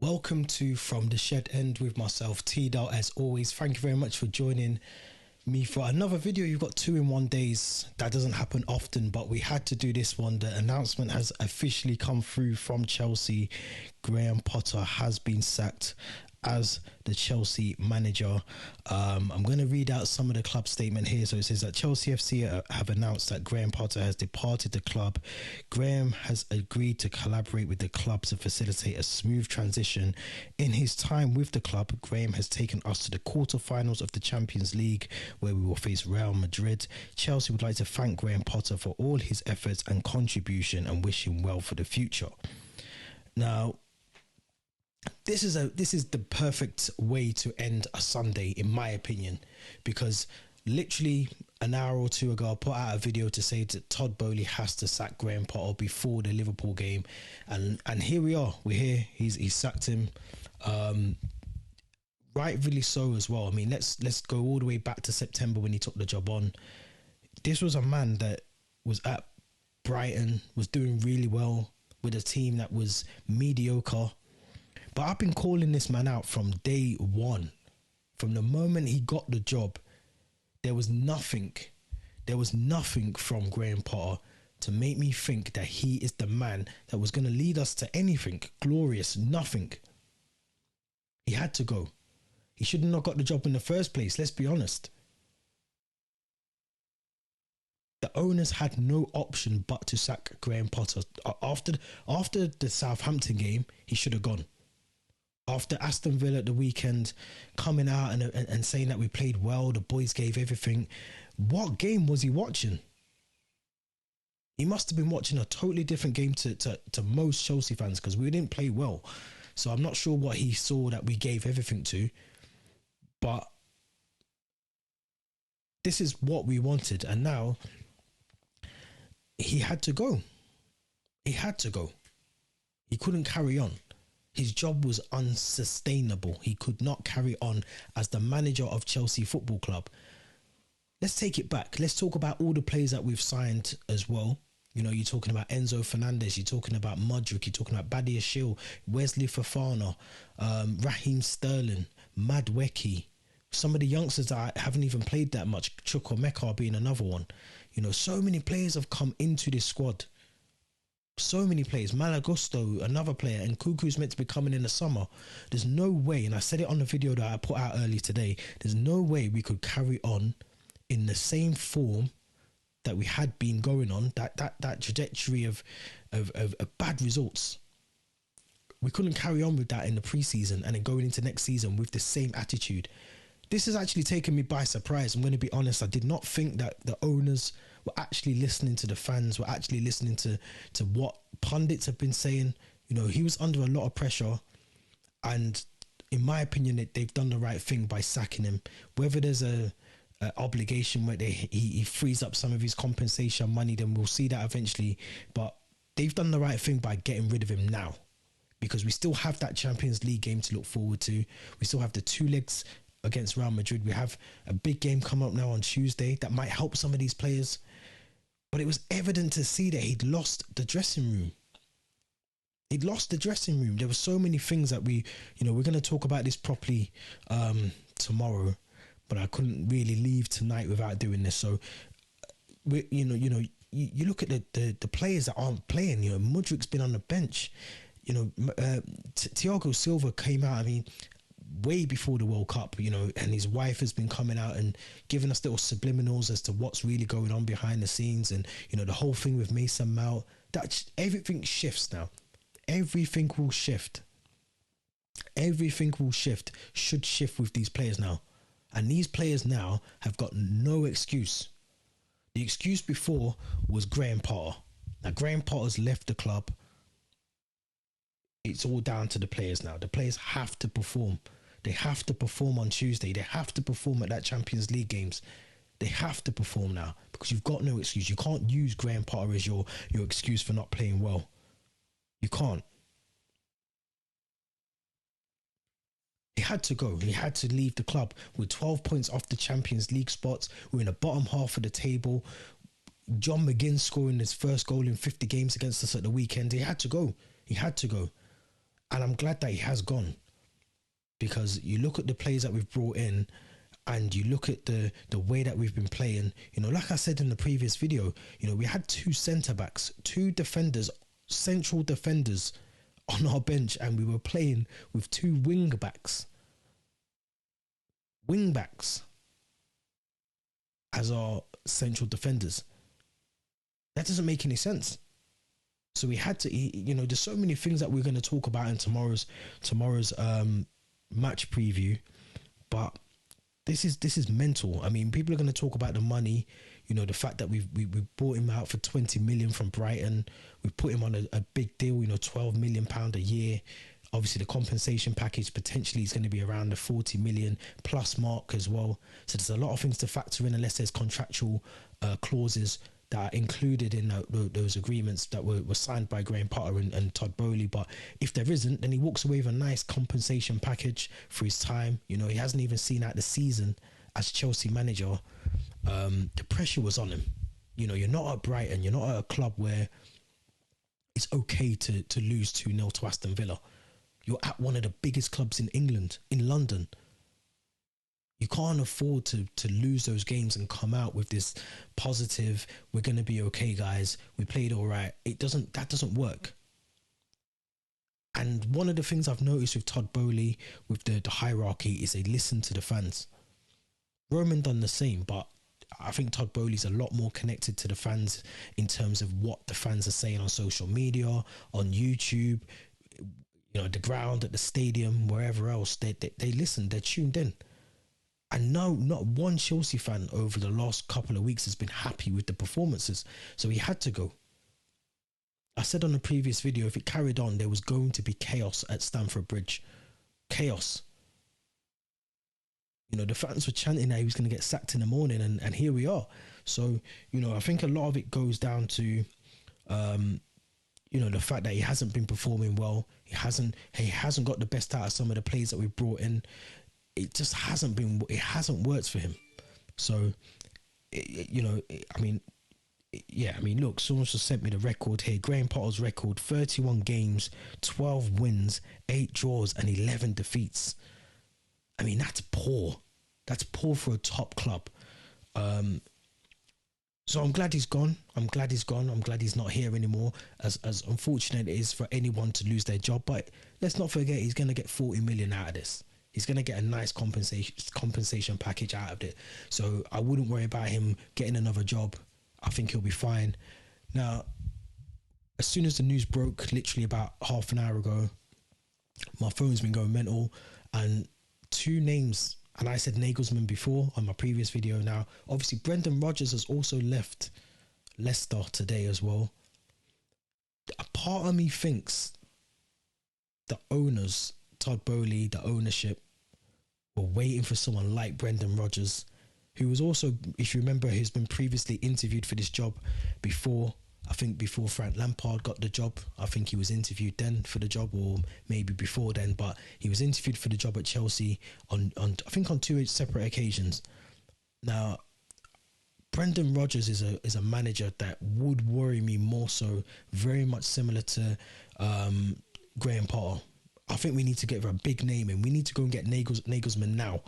Welcome to From the Shed End with myself, T.Dot. As always, thank you very much for joining me for another video. You've got 2 in 1 days. That doesn't happen often, but we had to do this one. The announcement has officially come through from Chelsea. Graham Potter has been sacked as the Chelsea manager. I'm going to read out some of the club statement here. So it says that Chelsea FC have announced that Graham Potter has departed the club. Graham has agreed to collaborate with the club to facilitate a smooth transition. In his time with the club, Graham has taken us to the quarterfinals of the Champions League, where we will face Real Madrid. Chelsea would like to thank Graham Potter for all his efforts and contribution and wish him well for the future. Now, this is the perfect way to end a Sunday, in my opinion, because literally an hour or two ago I put out a video to say that Boehly has to sack Graham Potter before the Liverpool game, and here we are. We're here. He's sacked him, rightfully so as well. I mean, let's go all the way back to September when he took the job on. This was a man that was at Brighton, was doing really well with a team that was mediocre. But I've been calling this man out from day one. From the moment he got the job, there was nothing from Graham Potter to make me think that he is the man that was going to lead us to anything glorious. Nothing. He had to go. He should have not got the job in the first place. Let's be honest. The owners had no option but to sack Graham Potter. After the Southampton game, he should have gone. After Aston Villa at the weekend, coming out and saying that we played well, the boys gave everything. What game was he watching? He must have been watching a totally different game to most Chelsea fans, because we didn't play well. So I'm not sure what he saw that we gave everything to. But this is what we wanted. And now he had to go. He had to go. He couldn't carry on. His job was unsustainable. He could not carry on as the manager of Chelsea Football Club. Let's take it back. Let's talk about all the players that we've signed as well. You know, you're talking about Enzo Fernandez, you're talking about Mudryk, you're talking about Badia Shil, Wesley Fofana, Raheem Sterling, Madueke. Some of the youngsters that haven't even played that much, Chukwuemeka being another one. You know, so many players have come into this squad. So many players. Malagusto, another player, and Kuku's meant to be coming in the summer. There's no way, and I said it on the video that I put out earlier today, there's no way we could carry on in the same form that we had been going on, that trajectory of bad results. We couldn't carry on with that in the preseason and then going into next season with the same attitude. This has actually taken me by surprise. I'm going to be honest. I did not think that the owners were actually listening to the fans, were actually listening to what pundits have been saying. You know, he was under a lot of pressure, and in my opinion, they've done the right thing by sacking him. Whether there's a obligation where he frees up some of his compensation money, then we'll see that eventually. But they've done the right thing by getting rid of him now, because we still have that Champions League game to look forward to. We still have the 2 legs against Real Madrid. We have a big game coming up now on Tuesday that might help some of these players. But it was evident to see that he'd lost the dressing room. He'd lost the dressing room. There were so many things that we're going to talk about this properly tomorrow, but I couldn't really leave tonight without doing this. So you look at the players that aren't playing. You know, Mudryk's been on the bench. You know, Thiago Silva came out, I mean, way before the World Cup, you know, and his wife has been coming out and giving us little subliminals as to what's really going on behind the scenes. And, you know, the whole thing with Mason Mount, everything shifts now. Everything will shift. Everything will shift, should shift with these players now. And these players now have got no excuse. The excuse before was Graham Potter. Now, Graham Potter's left the club. It's all down to the players now. The players have to perform. They have to perform on Tuesday. They have to perform at that Champions League games. They have to perform now, because you've got no excuse. You can't use Graham Potter as your excuse for not playing well. You can't. He had to go. He had to leave the club with 12 points off the Champions League spots. We're in the bottom half of the table. John McGinn scoring his first goal in 50 games against us at the weekend. He had to go. He had to go. And I'm glad that he has gone, because you look at the players that we've brought in, and you look at the way that we've been playing, you know, like I said in the previous video, you know, we had 2 centre backs, 2 defenders, central defenders on our bench, and we were playing with 2 wing backs as our central defenders. That doesn't make any sense. So we had to, you know, there's so many things that we're going to talk about in tomorrow's match preview, but this is mental. I mean, people are going to talk about the money, you know, the fact that we bought him out for 20 million from Brighton. We put him on a big deal, you know, 12 million pound a year. Obviously the compensation package potentially is going to be around the 40 million plus mark as well. So there's a lot of things to factor in, unless there's contractual clauses that are included in those agreements that were signed by Graham Potter and Todd Boehly. But if there isn't, then he walks away with a nice compensation package for his time. You know, he hasn't even seen out the season as Chelsea manager. The pressure was on him. You know, you're not at Brighton, you're not at a club where it's okay to lose 2-0 to Aston Villa. You're at one of the biggest clubs in England, in London. You can't afford to lose those games and come out with this positive, we're going to be okay, guys, we played all right. That doesn't work. And one of the things I've noticed with Todd Boehly, with the hierarchy, is they listen to the fans. Roman done the same, but I think Todd Boehly's a lot more connected to the fans in terms of what the fans are saying on social media, on YouTube, you know, the ground, at the stadium, wherever else. They listen, they're tuned in. And no, not one Chelsea fan over the last couple of weeks has been happy with the performances. So he had to go. I said on the previous video, if it carried on, there was going to be chaos at Stamford Bridge. Chaos. You know, the fans were chanting that he was going to get sacked in the morning, and here we are. So, you know, I think a lot of it goes down to, you know, the fact that he hasn't been performing well. He hasn't got the best out of some of the players that we've brought in. It just hasn't worked for him. So, look, someone just sent me the record here. Graham Potter's record: 31 games, 12 wins, 8 draws, and 11 defeats. I mean, that's poor. That's poor for a top club. So I'm glad he's gone. I'm glad he's not here anymore. As unfortunate it is for anyone to lose their job, but let's not forget he's going to get 40 million out of this. He's going to get a nice compensation package out of it. So I wouldn't worry about him getting another job. I think he'll be fine. Now, as soon as the news broke, literally about half an hour ago, my phone's been going mental, and 2 names, and I said Nagelsmann before on my previous video. Now, obviously, Brendan Rodgers has also left Leicester today as well. A part of me thinks the owners, Todd Boehly, the ownership, were waiting for someone like Brendan Rodgers, who was also, if you remember, he's been previously interviewed for this job before. I think before Frank Lampard got the job. I think he was interviewed then for the job, or maybe before then, but he was interviewed for the job at Chelsea on I think on 2 separate occasions. Now, Brendan Rodgers is a manager that would worry me more so, very much similar to Graham Potter. I think we need to get a big name, and we need to go and get Nagelsmann now,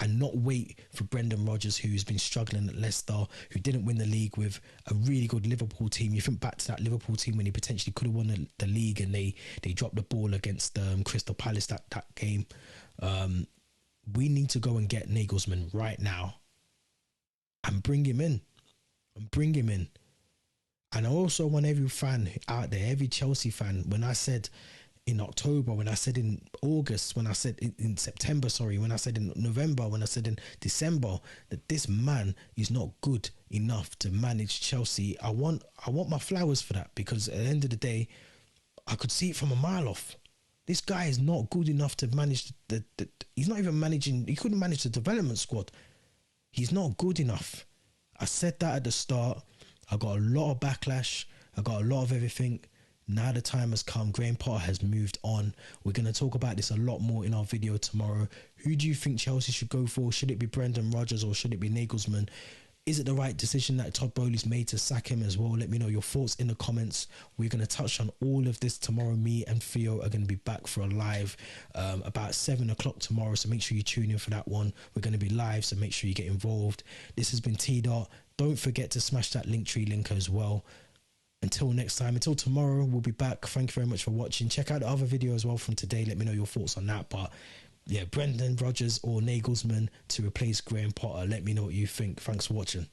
and not wait for Brendan Rodgers, who's been struggling at Leicester, who didn't win the league with a really good Liverpool team. You think back to that Liverpool team when he potentially could have won the league, and they dropped the ball against Crystal Palace that game. We need to go and get Nagelsmann right now and bring him in. And I also want every fan out there, every Chelsea fan, when I said in October, when I said in August, when I said in September, when I said in November, when I said in December, that this man is not good enough to manage Chelsea, I want my flowers for that, because at the end of the day, I could see it from a mile off. This guy is not good enough to manage he's not even managing, he couldn't manage the development squad. He's not good enough. I said that at the start. I got a lot of backlash. I got a lot of everything. Now the time has come. Graham Potter has moved on. We're going to talk about this a lot more in our video tomorrow. Who do you think Chelsea should go for? Should it be Brendan Rodgers or should it be Nagelsmann? Is it the right decision that Todd Boehly's made to sack him as well? Let me know your thoughts in the comments. We're going to touch on all of this tomorrow. Me and Theo are going to be back for a live about 7 o'clock tomorrow. So make sure you tune in for that one. We're going to be live, so make sure you get involved. This has been T.Dot. Don't forget to smash that Linktree link as well. Until next time, until tomorrow, we'll be back. Thank you very much for watching. Check out the other video as well from today. Let me know your thoughts on that. But yeah, Brendan Rodgers or Nagelsmann to replace Graham Potter. Let me know what you think. Thanks for watching.